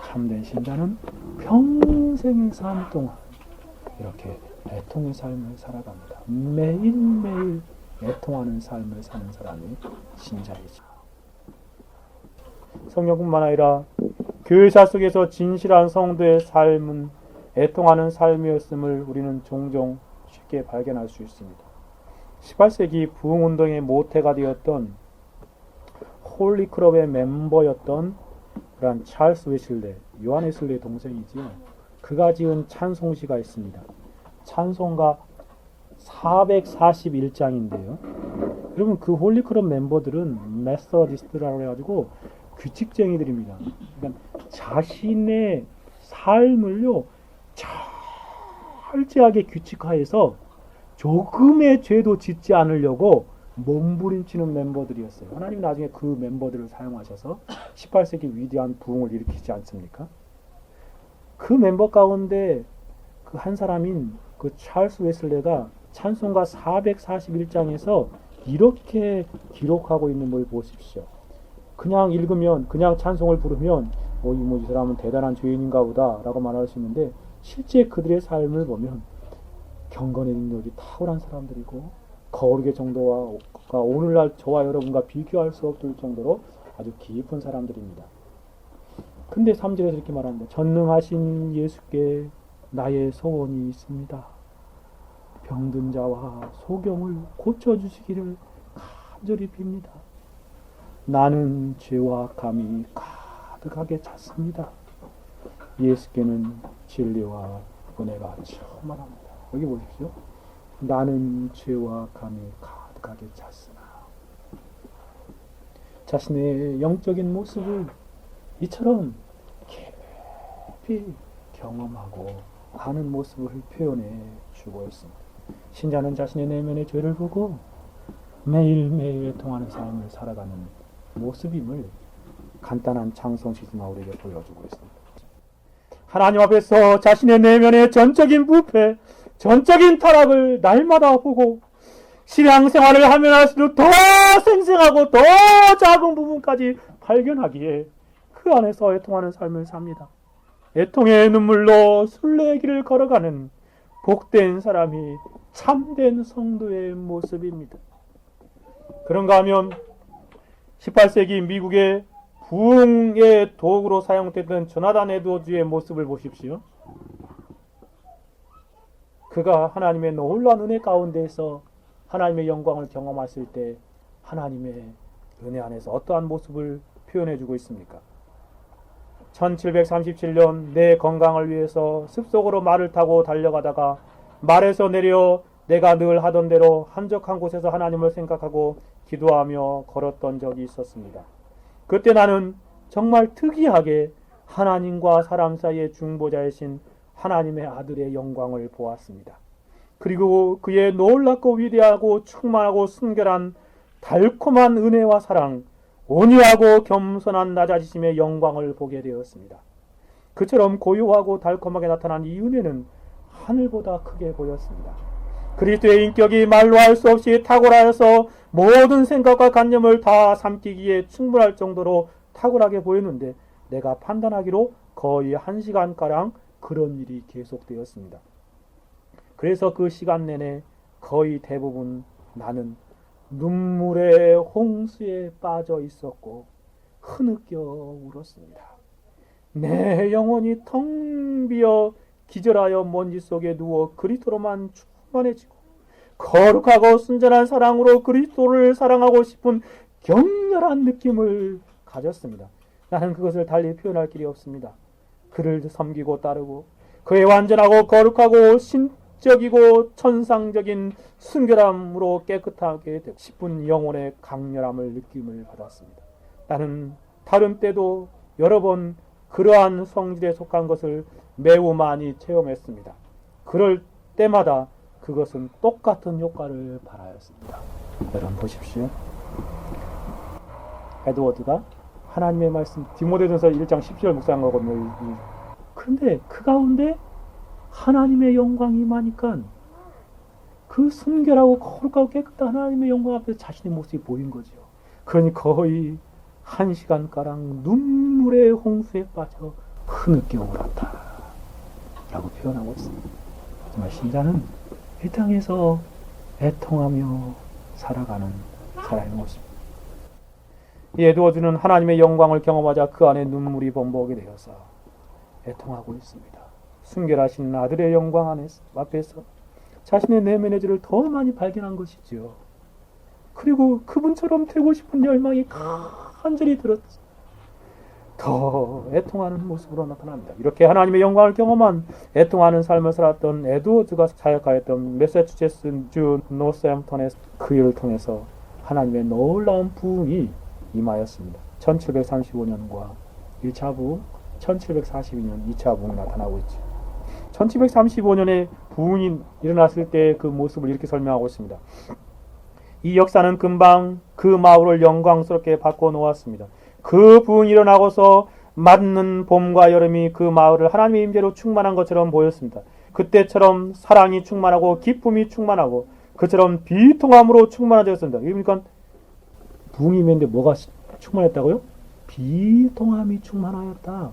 참된 신자는 평생의 삶 동안 이렇게 애통의 삶을 살아갑니다. 매일매일 애통하는 삶을 사는 사람이 신자이죠. 성령뿐만 아니라 교회사 속에서 진실한 성도의 삶은 애통하는 삶이었음을 우리는 종종 쉽게 발견할 수 있습니다. 18세기 부흥운동의 모태가 되었던 홀리클럽의 멤버였던 그런 찰스 웨슬레, 요한 웨슬레의 동생이지요. 그가 지은 찬송시가 있습니다. 찬송가 441장인데요. 여러분 그 홀리클럽 멤버들은 메서디스트라고 해가지고 규칙쟁이들입니다. 그러니까 자신의 삶을요 철저하게 규칙화해서 조금의 죄도 짓지 않으려고 몸부림치는 멤버들이었어요. 하나님 나중에 그 멤버들을 사용하셔서 18세기 위대한 부흥을 일으키지 않습니까? 그 멤버 가운데 그 한 사람인 그 찰스 웨슬레가 찬송가 441장에서 이렇게 기록하고 있는 걸 보십시오. 그냥 읽으면, 그냥 찬송을 부르면 이 사람은 대단한 죄인인가 보다 라고 말할 수 있는데, 실제 그들의 삶을 보면 경건의 능력이 탁월한 사람들이고 거룩의 정도가 오늘날 저와 여러분과 비교할 수 없을 정도로 아주 깊은 사람들입니다. 근데 3절에서 이렇게 말합니다. 전능하신 예수께 나의 소원이 있습니다. 병든 자와 소경을 고쳐주시기를 간절히 빕니다. 나는 죄와 감이 가득하게 찼습니다. 예수께는 진리와 은혜가 충만합니다. 여기 보십시오. 나는 죄와 감이 가득하게 찼으나, 자신의 영적인 모습을 이처럼 깊이 경험하고 아는 모습을 표현해 주고 있습니다. 신자는 자신의 내면의 죄를 보고 매일매일 통하는 삶을 살아가는 모습임을 간단한 찬송 시스마 우리에게 보여주고 있습니다. 하나님 앞에서 자신의 내면의 전적인 부패, 전적인 타락을 날마다 보고 신앙생활을 하면 할수록 더 생생하고 더 작은 부분까지 발견하기에 그 안에서 애통하는 삶을 삽니다. 애통의 눈물로 순례의 길을 걸어가는 복된 사람이 참된 성도의 모습입니다. 그런가 하면 18세기 미국의 부흥의 도구로 사용됐던 조나단 에드워즈의 모습을 보십시오. 그가 하나님의 놀라운 은혜 가운데에서 하나님의 영광을 경험했을 때 하나님의 은혜 안에서 어떠한 모습을 표현해주고 있습니까? 1737년 내 건강을 위해서 숲속으로 말을 타고 달려가다가 말에서 내려 내가 늘 하던 대로 한적한 곳에서 하나님을 생각하고 기도하며 걸었던 적이 있었습니다. 그때 나는 정말 특이하게 하나님과 사람 사이의 중보자이신 하나님의 아들의 영광을 보았습니다. 그리고 그의 놀랍고 위대하고 충만하고 순결한 달콤한 은혜와 사랑, 온유하고 겸손한 낮아지심의 영광을 보게 되었습니다. 그처럼 고요하고 달콤하게 나타난 이 은혜는 하늘보다 크게 보였습니다. 그리스도의 인격이 말로 할 수 없이 탁월하여서 모든 생각과 관념을 다 삼키기에 충분할 정도로 탁월하게 보였는데, 내가 판단하기로 거의 1시간가량 그런 일이 계속되었습니다. 그래서 그 시간 내내 거의 대부분 나는 눈물의 홍수에 빠져 있었고 흐느껴 울었습니다. 내 영혼이 텅 비어 기절하여 먼지 속에 누워 그리스도로만 충만해지고 거룩하고 순전한 사랑으로 그리스도를 사랑하고 싶은 격렬한 느낌을 가졌습니다. 나는 그것을 달리 표현할 길이 없습니다. 그를 섬기고 따르고 그의 완전하고 거룩하고 신적이고 천상적인 순결함으로 깨끗하게 되고 싶은 영혼의 강렬함을 느낌을 받았습니다. 나는 다른 때도 여러 번 그러한 성질에 속한 것을 매우 많이 체험했습니다. 그럴 때마다 그것은 똑같은 효과를 발하였습니다. 여러분 보십시오. 에드워드가 하나님의 말씀 디모데전서 1장 10절 묵상한 거거든요. 그런데 그 가운데 하나님의 영광이 임하니까 그 순결하고 거룩하고 깨끗한 하나님의 영광 앞에서 자신의 모습이 보인 거죠. 그러니 거의 1시간가량 눈물의 홍수에 빠져 흐느껴 울었다 라고 표현하고 있습니다. 정말 신자는 이 땅에서 애통하며 살아가는 사람의 모습입니다. 이 에드워즈는 하나님의 영광을 경험하자 그 안에 눈물이 범벅이 되어서 애통하고 있습니다. 순결하신 아들의 영광 앞에서 자신의 내면의 죄를 더 많이 발견한 것이지요. 그리고 그분처럼 되고 싶은 열망이 간절히 들었습니다. 더 애통하는 모습으로 나타납니다. 이렇게 하나님의 영광을 경험한 애통하는 삶을 살았던 에드워즈가 사역하였던 매사추세츠 주 노스햄턴에서 그 일을 통해서 하나님의 놀라운 부흥이 임하였습니다. 1735년과 1차 부흥, 1742년 2차 부흥이 나타나고 있죠. 1735년에 부흥이 일어났을 때 그 모습을 이렇게 설명하고 있습니다. 이 역사는 금방 그 마을을 영광스럽게 바꿔놓았습니다. 그 부흥이 일어나고서 맞는 봄과 여름이 그 마을을 하나님의 임재로 충만한 것처럼 보였습니다. 그때처럼 사랑이 충만하고 기쁨이 충만하고 그처럼 비통함으로 충만하였습니다. 그러니까 붕임인데 뭐가 충만했다고요? 비통함이 충만하였다.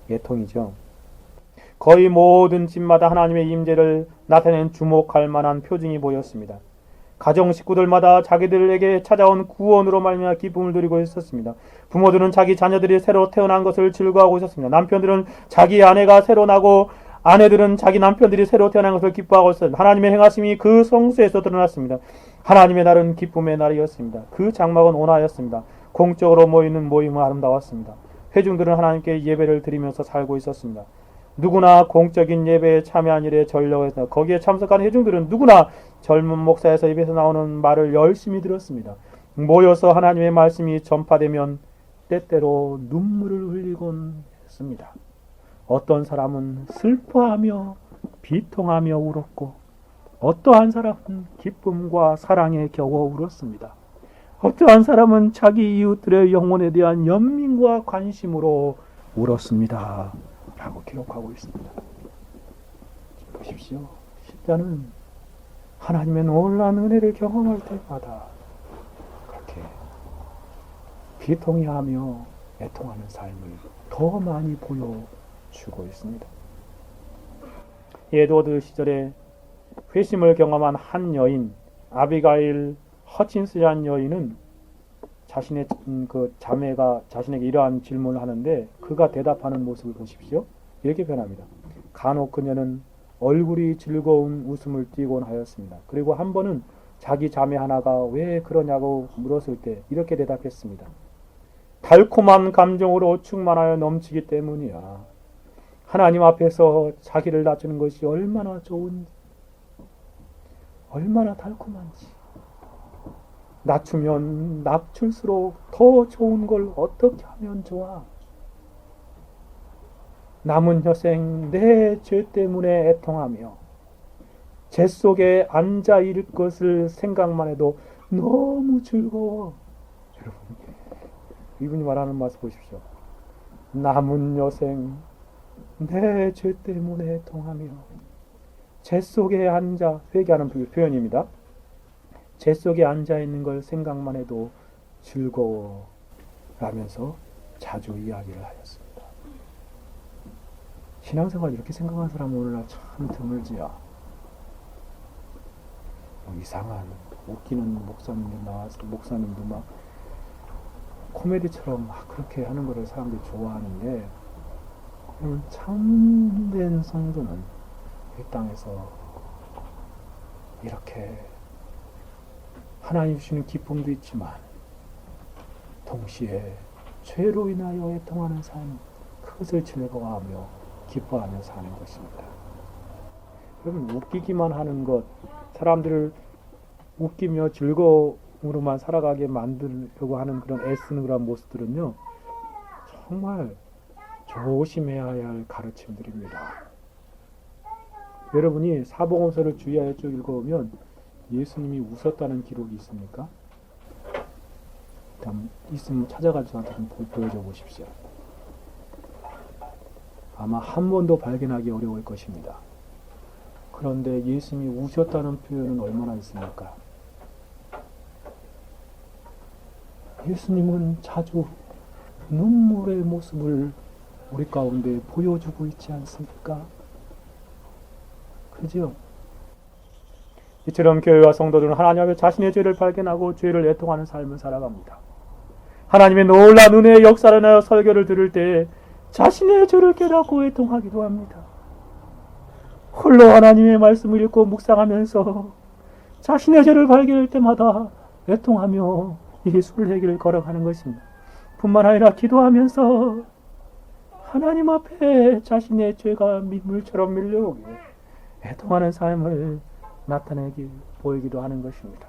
예통이죠. 거의 모든 집마다 하나님의 임재를 나타낸 주목할 만한 표징이 보였습니다. 가정 식구들마다 자기들에게 찾아온 구원으로 말미암아 기쁨을 누리고 있었습니다. 부모들은 자기 자녀들이 새로 태어난 것을 즐거워하고 있었습니다. 남편들은 자기 아내가 새로 나고 아내들은 자기 남편들이 새로 태어난 것을 기뻐하고 있었습니다. 하나님의 행하심이 그 성수에서 드러났습니다. 하나님의 날은 기쁨의 날이었습니다. 그 장막은 온화하였습니다. 공적으로 모이는 모임은 아름다웠습니다. 회중들은 하나님께 예배를 드리면서 살고 있었습니다. 누구나 공적인 예배에 참여한 일에 전력해서 거기에 참석한 회중들은 누구나 젊은 목사에서 입에서 나오는 말을 열심히 들었습니다. 모여서 하나님의 말씀이 전파되면 때때로 눈물을 흘리곤 했습니다. 어떤 사람은 슬퍼하며 비통하며 울었고 어떠한 사람은 기쁨과 사랑에 겨워 울었습니다. 어떠한 사람은 자기 이웃들의 영혼에 대한 연민과 관심으로 울었습니다. 라고 기록하고 있습니다. 보십시오. 십자는 하나님의 놀라운 은혜를 경험할 때마다 그렇게 비통해하며 애통하는 삶을 더 많이 보여주고 있습니다. 에드워드 시절에 회심을 경험한 한 여인 아비가일 허친스라는 여인은 자신의 그 자매가 자신에게 이러한 질문을 하는데 그가 대답하는 모습을 보십시오. 이렇게 변합니다. 간혹 그녀는 얼굴이 즐거운 웃음을 띠곤 하였습니다. 그리고 한 번은 자기 자매 하나가 왜 그러냐고 물었을 때 이렇게 대답했습니다. 달콤한 감정으로 충만하여 넘치기 때문이야. 하나님 앞에서 자기를 낮추는 것이 얼마나 좋은지, 얼마나 달콤한지. 낮추면 낮출수록 더 좋은 걸 어떻게 하면 좋아? 남은 여생 내 죄 때문에 애통하며 재 속에 앉아 있을 것을 생각만 해도 너무 즐거워. 여러분, 이분이 말하는 말씀 보십시오. 남은 여생 내 죄 때문에 애통하며 재 속에 앉아, 회개하는 표현입니다. 재 속에 앉아있는 걸 생각만 해도 즐거워 라면서 자주 이야기를 하였습니다. 신앙생활 이렇게 생각하는 사람은 오늘날 참 드물지야. 이상한 웃기는 목사님들 나와서 목사님도 막 코미디처럼 막 그렇게 하는 거를 사람들이 좋아하는데 참된 성도는 이 땅에서 이렇게 하나님 주시는 기쁨도 있지만 동시에 죄로 인하여 애통하는 삶, 그것을 즐거워하며 기뻐하며 사는 것입니다. 여러분, 웃기기만 하는 것, 사람들을 웃기며 즐거움으로만 살아가게 만들려고 하는 그런 애쓰는 그런 모습들은요, 정말 조심해야 할 가르침들입니다. 여러분이 사복음서를 주의하여 쭉 읽어보면 예수님이 웃었다는 기록이 있습니까? 일단 있으면 찾아가서 저한테 좀 보여줘 보십시오. 아마 한 번도 발견하기 어려울 것입니다. 그런데 예수님이 우셨다는 표현은 얼마나 있습니까? 예수님은 자주 눈물의 모습을 우리 가운데 보여주고 있지 않습니까? 그죠? 이처럼 교회와 성도들은 하나님 앞에 자신의 죄를 발견하고 죄를 애통하는 삶을 살아갑니다. 하나님의 놀라운 은혜의 역사를 인하여 설교를 들을 때 자신의 죄를 깨닫고 애통하기도 합니다. 홀로 하나님의 말씀을 읽고 묵상하면서 자신의 죄를 발견할 때마다 애통하며 예수를 길을 걸어가는 것입니다. 뿐만 아니라 기도하면서 하나님 앞에 자신의 죄가 민물처럼 밀려오게 애통하는 삶을 나타내기 보이기도 하는 것입니다.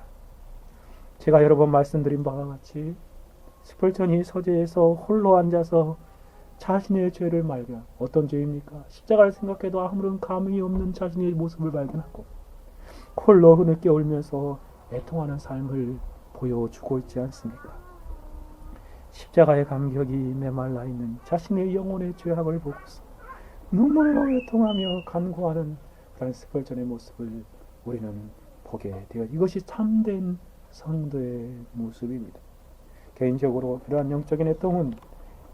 제가 여러 번 말씀드린 바와 같이 스펄전이 서재에서 홀로 앉아서 자신의 죄를 발견, 어떤 죄입니까? 십자가를 생각해도 아무런 감흥이 없는 자신의 모습을 발견하고 홀로 흐느껴 울면서 애통하는 삶을 보여주고 있지 않습니까? 십자가의 감격이 메말라 있는 자신의 영혼의 죄악을 보고서 눈물로 애통하며 간구하는 그런 스펄전의 모습을 우리는 보게 되어 이것이 참된 성도의 모습입니다. 개인적으로 이러한 영적인 애통은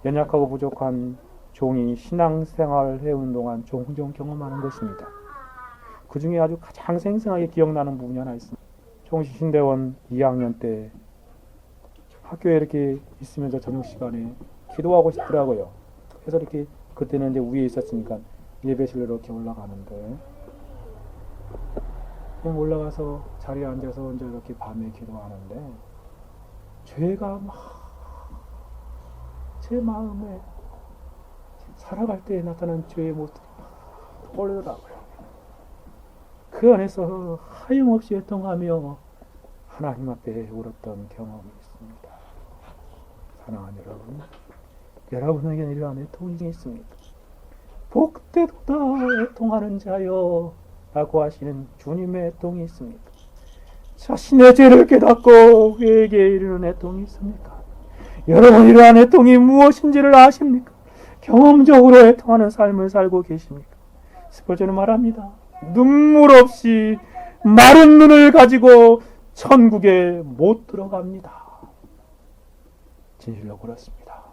연약하고 부족한 종이 신앙생활을 해온 동안 종종 경험하는 것입니다. 그 중에 아주 가장 생생하게 기억나는 부분이 하나 있습니다. 총신대원 2학년 때 학교에 이렇게 있으면서 저녁 시간에 기도하고 싶더라고요. 그래서 이렇게 그때는 이제 위에 있었으니까 예배실로 이렇게 올라가는데 그냥 올라가서 자리에 앉아서 이제 이렇게 밤에 기도하는데 죄가 막 제 마음에 살아갈 때 나타난 죄의 모습이 막 떠오르더라고요. 그 안에서 하염없이 애통하며 하나님 앞에 울었던 경험이 있습니다. 사랑하는 여러분, 여러분에게는 이러한 애통이 있습니다. 복되도다 애통하는 자여 라고 하시는 주님의 애통이 있습니다. 자신의 죄를 깨닫고 회개에 이르는 애통이 있습니까? 여러분 이러한 애통이 무엇인지를 아십니까? 경험적으로 애통하는 삶을 살고 계십니까? 스포전은 말합니다. 눈물 없이 마른 눈을 가지고 천국에 못 들어갑니다. 진실로 그렇습니다.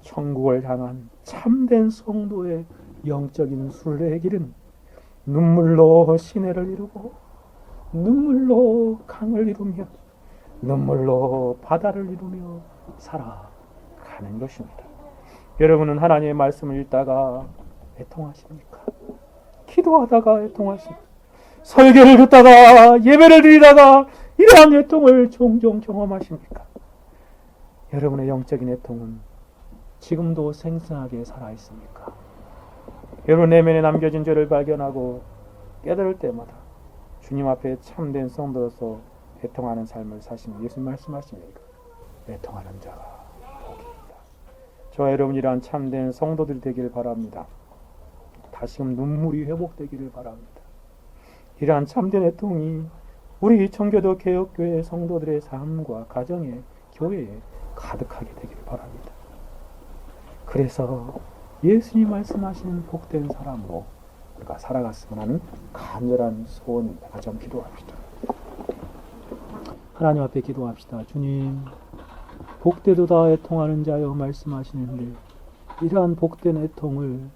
천국을 향한 참된 성도의 영적인 순례길은 눈물로 시내를 이루고 눈물로 강을 이루며 눈물로 바다를 이루며 살아가는 것입니다. 여러분은 하나님의 말씀을 읽다가 애통하십니까? 기도하다가 애통하십니까? 설교를 듣다가 예배를 드리다가 이러한 애통을 종종 경험하십니까? 여러분의 영적인 애통은 지금도 생생하게 살아있습니까? 여러분 내면에 남겨진 죄를 발견하고 깨달을 때마다 주님 앞에 참된 성도로서 애통하는 삶을 사시는 예수님 말씀하십니까? 애통하는 자가 복입니다. 저와 여러분 이러한 참된 성도들이 되기를 바랍니다. 다시금 눈물이 회복되기를 바랍니다. 이러한 참된 애통이 우리 청교도 개혁교회 성도들의 삶과 가정에 교회에 가득하게 되기를 바랍니다. 그래서 예수님 말씀하시는 복된 사람으로 우리가 살아갔으면 하는 간절한 소원입니다. 같이 한번 기도합시다. 하나님 앞에 기도합시다. 주님, 복되도다 애통하는 자여 말씀하시는데 이러한 복된 애통을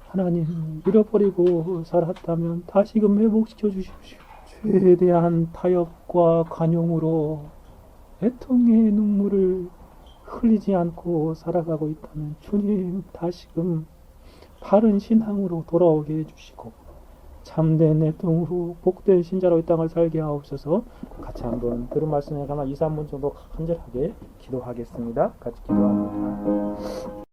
하나님 잃어버리고 살았다면 다시금 회복시켜 주십시오. 죄에 대한 타협과 관용으로 애통의 눈물을 흘리지 않고 살아가고 있다면 주님 다시금 바른 신앙으로 돌아오게 해주시고 참된 애통으로 복된 신자로 이 땅을 살게 하옵소서. 같이 한번 들은 말씀에 가만 2, 3분 정도 간절하게 기도하겠습니다. 같이 기도합니다.